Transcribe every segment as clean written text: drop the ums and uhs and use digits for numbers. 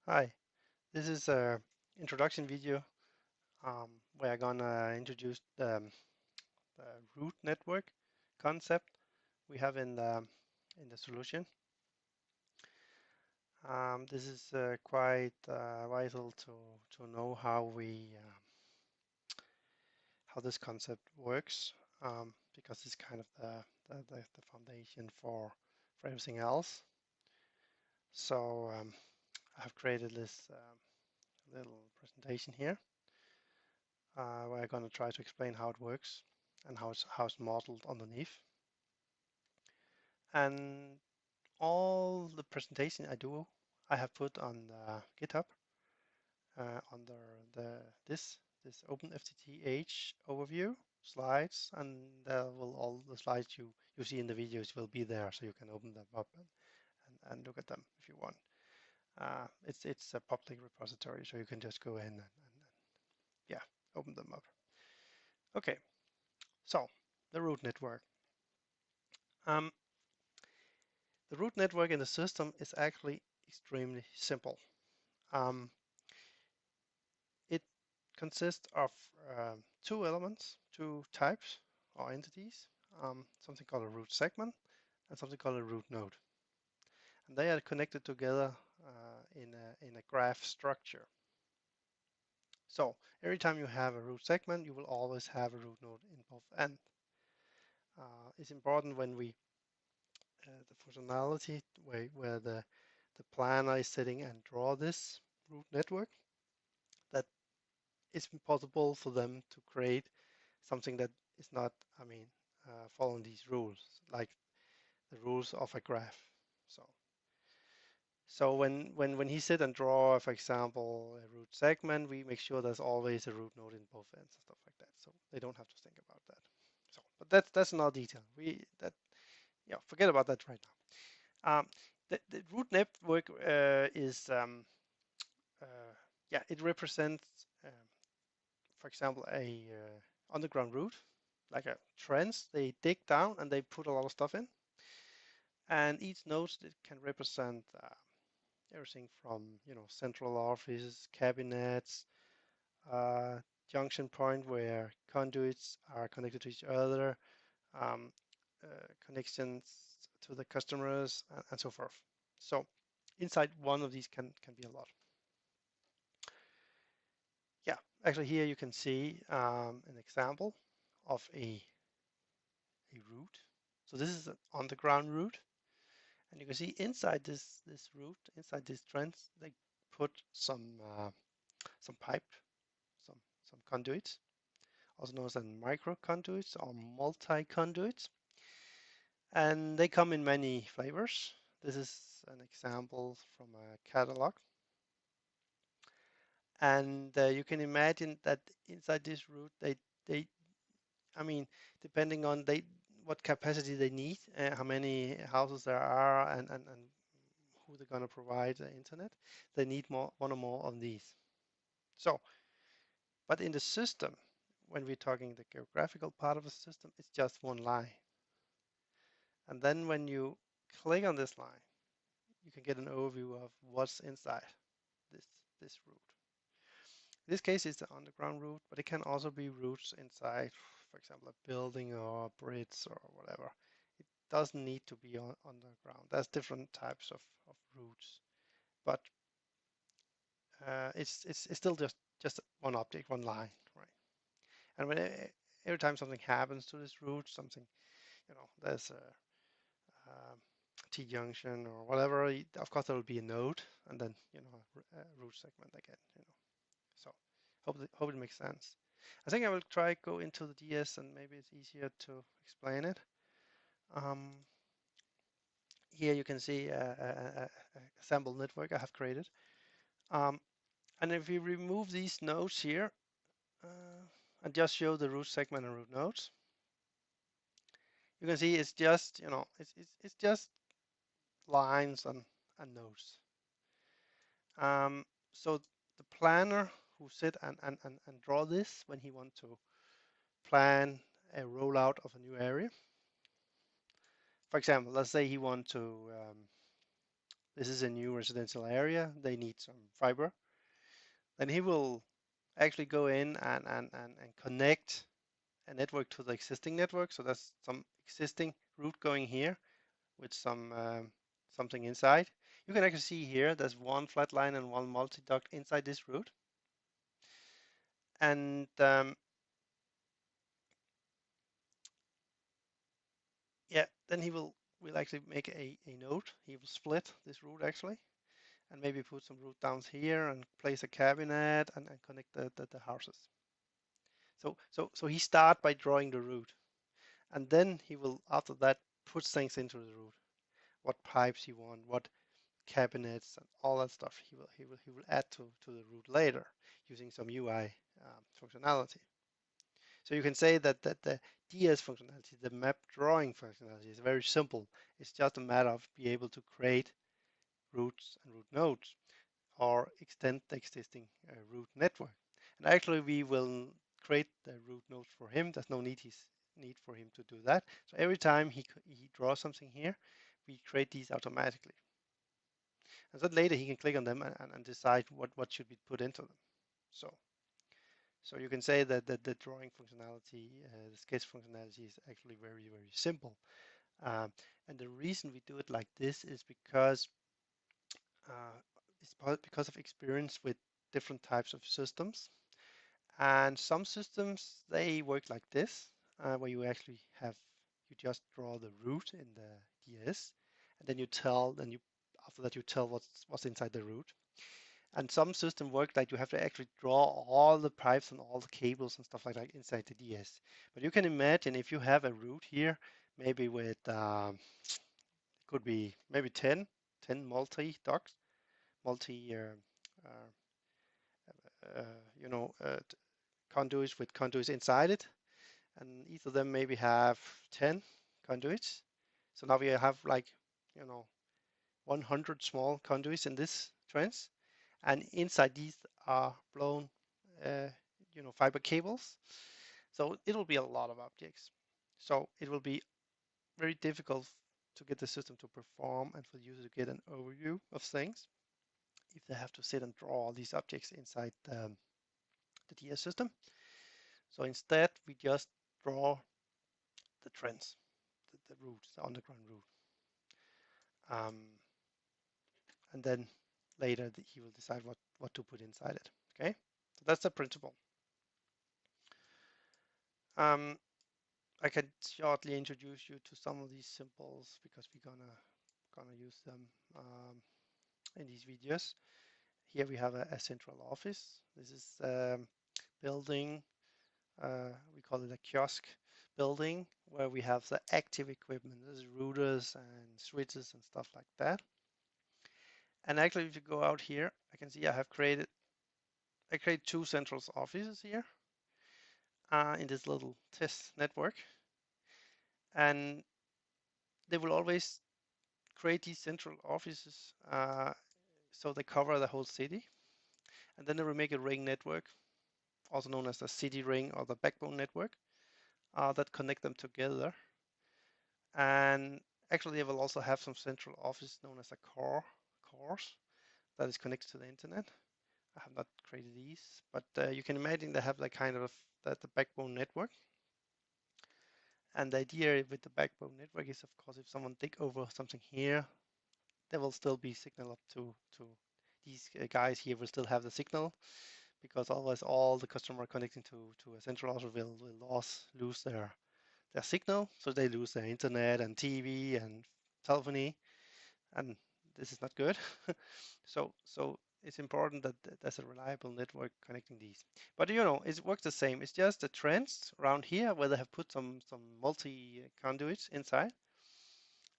Hi, this is a introduction video where I'm gonna introduce the root network concept we have in the solution. This is quite vital to know how this concept works because it's kind of the foundation for everything else. So I have created this little presentation here where I'm going to try to explain how it works and how it's modeled underneath. And all the presentation I do, I have put on the GitHub under this OpenFTTH overview slides, and all the slides you see in the videos will be there, so you can open them up and look at them if you want. It's a public repository, so you can just go in and yeah, open them up. Okay, so the root network. Um, The root network in the system is actually extremely simple. Um, it consists of two elements, two types or entities, something called a root segment and something called a root node. And they are connected together in a graph structure. So every time you have a root segment, you will always have a root node in both ends. It's important when the functionality where the planner is sitting and draw this root network, that it's possible for them to create something that is not, following these rules, like the rules of a graph. So when he sit and draw, for example, a root segment, we make sure there's always a root node in both ends and stuff like that. So they don't have to think about that. So, but that's not detail. Forget about that right now. The root network is it represents, for example, a underground route, like a trench. They dig down and they put a lot of stuff in, and each node it can represent everything from central office, cabinets, uh, junction point where conduits are connected to each other, um, connections to the customers, and so forth. So inside one of these can be a lot. Yeah, actually here you can see an example of a route. So this is an underground route, and you can see inside this route, inside this trench, they put some pipe, some some conduits, also known as micro conduits or multi conduits, and they come in many flavors. This is an example from a catalog, and you can imagine that inside this route, they I mean, depending on what capacity they need, how many houses there are, and who they're going to provide the internet, they need one or more of these. So, but in the system, when we're talking the geographical part of the system, it's just one line. And then when you click on this line, you can get an overview of what's inside this this route. In this case, it's the underground route, but it can also be routes inside, for example, a building or a bridge or whatever. It doesn't need to be on underground. There's different types of routes, but it's still just one object, one line, right? And every time something happens to this route, something, there's a T-junction or whatever, of course there will be a node and then, a route segment again. So hope it makes sense. I think I will try go into the DS and maybe it's easier to explain it. Um, Here you can see a sample network I have created. Um, and if we remove these nodes here and just show the root segment and root nodes, you can see it's just, it's just lines and nodes. So the planner who sit and draw this when he wants to plan a rollout of a new area. For example, let's say he wants to this is a new residential area, they need some fiber, then he will actually go in and connect a network to the existing network. So that's some existing route going here with some something inside. You can actually see here there's one flat line and one multi-duct inside this route. And yeah, then he will actually make a node. He will split this route actually, and maybe put some route downs here and place a cabinet and connect the houses. So he start by drawing the route, and then he will after that put things into the route. What pipes he want, what cabinets, and all that stuff. He will add to the route later using some UI functionality. So you can say that the DS functionality, the map drawing functionality, is very simple. It's just a matter of being able to create routes and route nodes or extend the existing route network. And actually, we will create the route nodes for him. There's no need for him to do that. So every time he draws something here, we create these automatically. And then later he can click on them and decide what should be put into them. So you can say that the drawing functionality, the sketch functionality is actually very, very simple. And the reason we do it like this is because it's because of experience with different types of systems. And some systems, they work like this, where you actually you just draw the route in the DS, and then after that you tell what's inside the route. And some system work like you have to actually draw all the pipes and all the cables and stuff like that inside the DS. But you can imagine if you have a route here, maybe with could be maybe 10 multi-ducts, multi uh, you know conduits with conduits inside it, and each of them maybe have 10 conduits. So now we have like 100 small conduits in this trench, and inside these are blown fiber cables. So it will be a lot of objects. So it will be very difficult to get the system to perform and for the user to get an overview of things if they have to sit and draw all these objects inside the DS system. So instead, we just draw the trends, the route, the underground route. And then later he will decide what to put inside it. Okay, so that's the principle. I can shortly introduce you to some of these symbols because we're gonna use them in these videos. Here we have a central office. This is building. We call it a kiosk building where we have the active equipment. There's routers and switches and stuff like that. And actually, if you go out here, I can see I created two central offices here in this little test network. And they will always create these central offices so they cover the whole city. And then they will make a ring network, also known as the city ring or the backbone network, that connect them together. And actually, they will also have some central office known as a cores that is connected to the internet. I have not created these, but you can imagine they have like kind of the backbone network. And the idea with the backbone network is, of course, if someone take over something here, there will still be signal up to these guys here will still have the signal, because otherwise all the customer connecting to a central office will lose their signal, so they lose their internet and TV and telephony, and this is not good. so it's important that there's a reliable network connecting these. But it works the same. It's just the trends around here where they have put some multi conduits inside,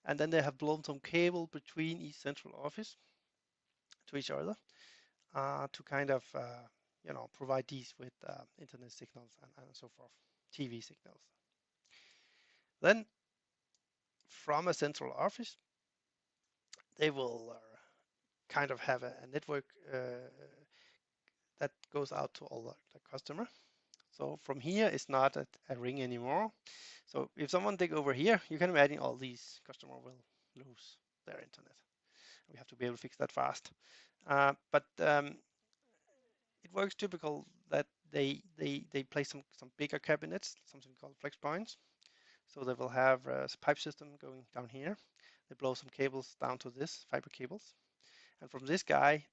and then they have blown some cable between each central office to each other to kind of provide these with internet signals and so forth, TV signals. Then from a central office, they will kind of have a network that goes out to all the customer. So from here, it's not a ring anymore. So if someone take over here, you can imagine all these customers will lose their internet. We have to be able to fix that fast. But it works typical that they place some bigger cabinets, something called flex points. So they will have a pipe system going down here. They blow some cables down to this, fiber cables. And from this guy,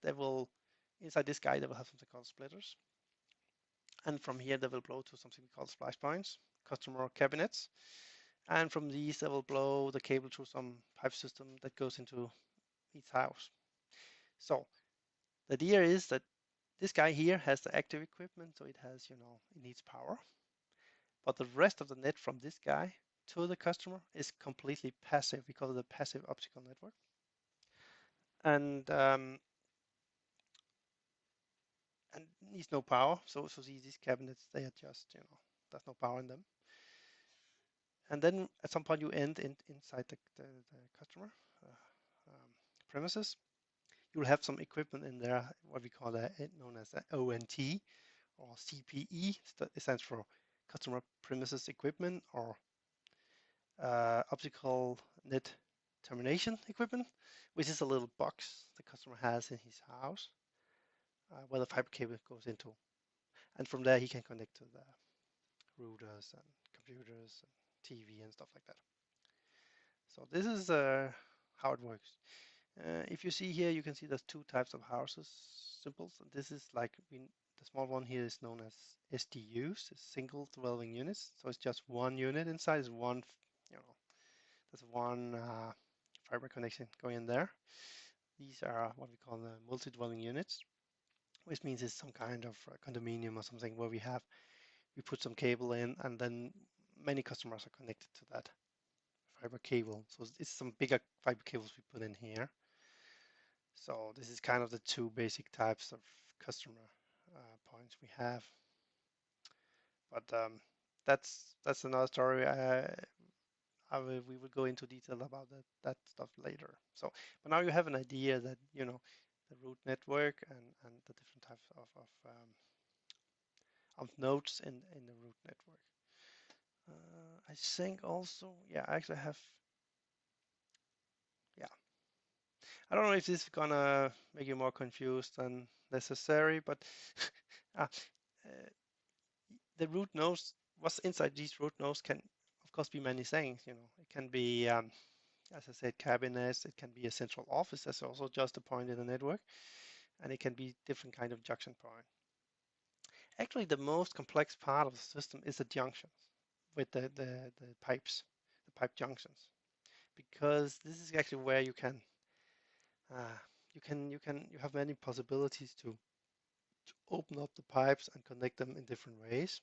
inside this guy, they will have something called splitters. And from here, they will blow to something called splice points, customer cabinets. And from these, they will blow the cable through some pipe system that goes into each house. So the idea is that this guy here has the active equipment, so it has, it needs power. But the rest of the net from this guy to the customer is completely passive. We call it a passive optical network. And needs no power. So these cabinets, they are just, there's no power in them. And then at some point you end inside the customer premises. You'll have some equipment in there, what we call known as ONT or CPE. It stands for customer premises equipment, or optical net termination equipment, which is a little box the customer has in his house where the fiber cable goes into. And from there, he can connect to the routers and computers and TV and stuff like that. So this is how it works. If you see here, you can see there's two types of houses, symbols. And this is like, the small one here is known as SDUs, single dwelling units. So it's just one unit inside, is one, there's one fiber connection going in there. These are what we call the multi-dwelling units, which means it's some kind of condominium or something where we put some cable in, and then many customers are connected to that fiber cable. So it's some bigger fiber cables we put in here. So this is kind of the two basic types of customer points we have. But that's another story. We will go into detail about that stuff later. So, but now you have an idea that the root network and the different types of nodes in the root network. I think also, yeah, I actually have, yeah. I don't know if this is gonna make you more confused than necessary, but the root nodes, what's inside these root nodes can, of course, be many things. It can be, as I said, cabinets. It can be a central office. That's also just a point in the network, and it can be different kind of junction point. Actually, the most complex part of the system is the junctions with the pipes, the pipe junctions, because this is actually where you have many possibilities to open up the pipes and connect them in different ways.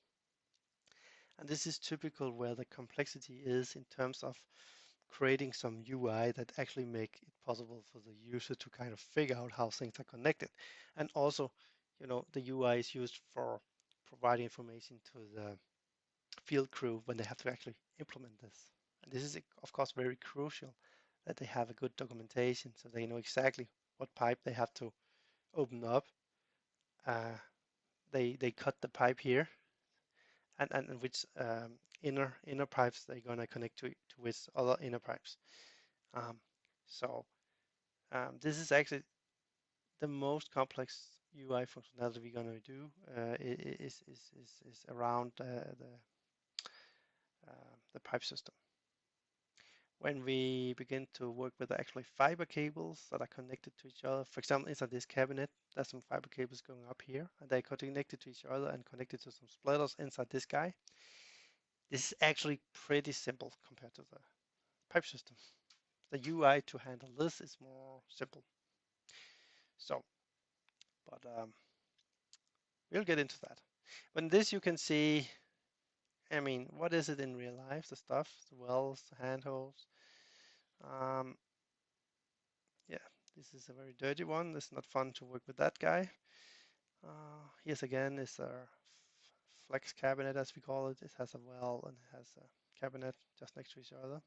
And this is typical where the complexity is in terms of creating some UI that actually make it possible for the user to kind of figure out how things are connected. And also, the UI is used for providing information to the field crew when they have to actually implement this. And this is, of course, very crucial that they have a good documentation so they know exactly what pipe they have to open up. They cut the pipe here, and which inner pipes they're going to connect to with other inner pipes. So this is actually the most complex UI functionality we're going to do is around the pipe system. When we begin to work with actually fiber cables that are connected to each other, for example, inside this cabinet, there's some fiber cables going up here, and they're connected to each other and connected to some splitters inside this guy. This is actually pretty simple compared to the pipe system. The UI to handle this is more simple. So, but we'll get into that. But in this you can see, I mean, what is it in real life? The stuff, the wells, the handholds. Yeah, this is a very dirty one. It's not fun to work with that guy. Here's again is our flex cabinet, as we call it. It has a well and it has a cabinet just next to each other.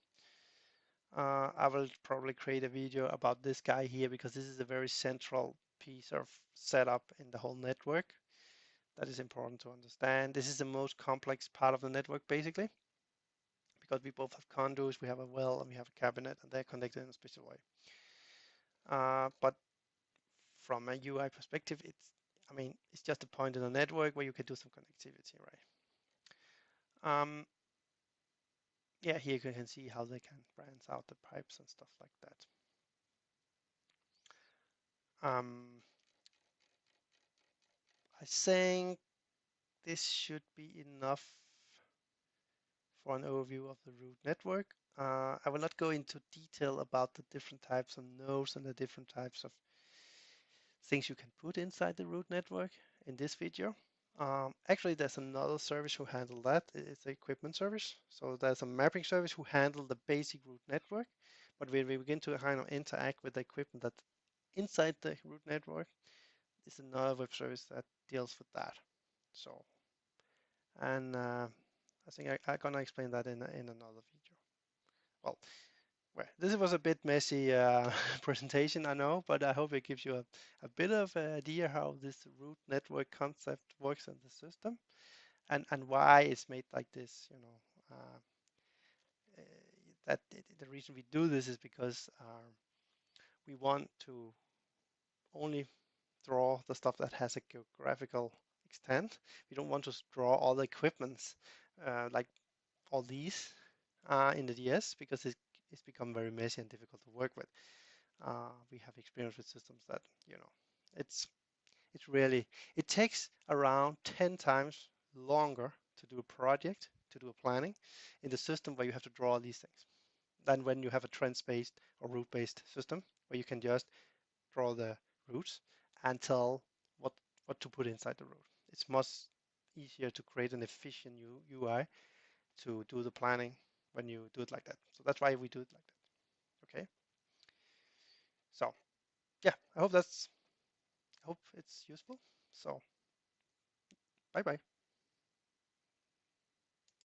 I will probably create a video about this guy here because this is a very central piece of setup in the whole network that is important to understand. This is the most complex part of the network, basically, because we both have conduits, we have a well, and we have a cabinet, and they're connected in a special way. But from a UI perspective, I mean, it's just a point in a network where you can do some connectivity, right? Yeah, here you can see how they can branch out the pipes and stuff like that. I think this should be enough for an overview of the root network. I will not go into detail about the different types of nodes and the different types of things you can put inside the root network in this video. Actually, there's another service who handle that. It's the equipment service. So there's a mapping service who handle the basic root network. But when we begin to kind of interact with the equipment that inside the root network, is another web service that deals with that. So, and I think I'm gonna explain that in another video. Well, this was a bit messy presentation, I know, but I hope it gives you a bit of an idea how this root network concept works in the system, and why it's made like this. You know, that the reason we do this is because we want to only draw the stuff that has a geographical extent. We don't want to draw all the equipments like all these in the DS because it's become very messy and difficult to work with. We have experience with systems that, you know, it's really, it takes around 10 times longer to do a project, to do a planning in the system where you have to draw all these things than when you have a trends-based or root-based system where you can just draw the roots and tell what to put inside the root. It's much easier to create an efficient UI to do the planning when you do it like that. So that's why we do it like that. Okay. So yeah, I hope it's useful. So bye bye.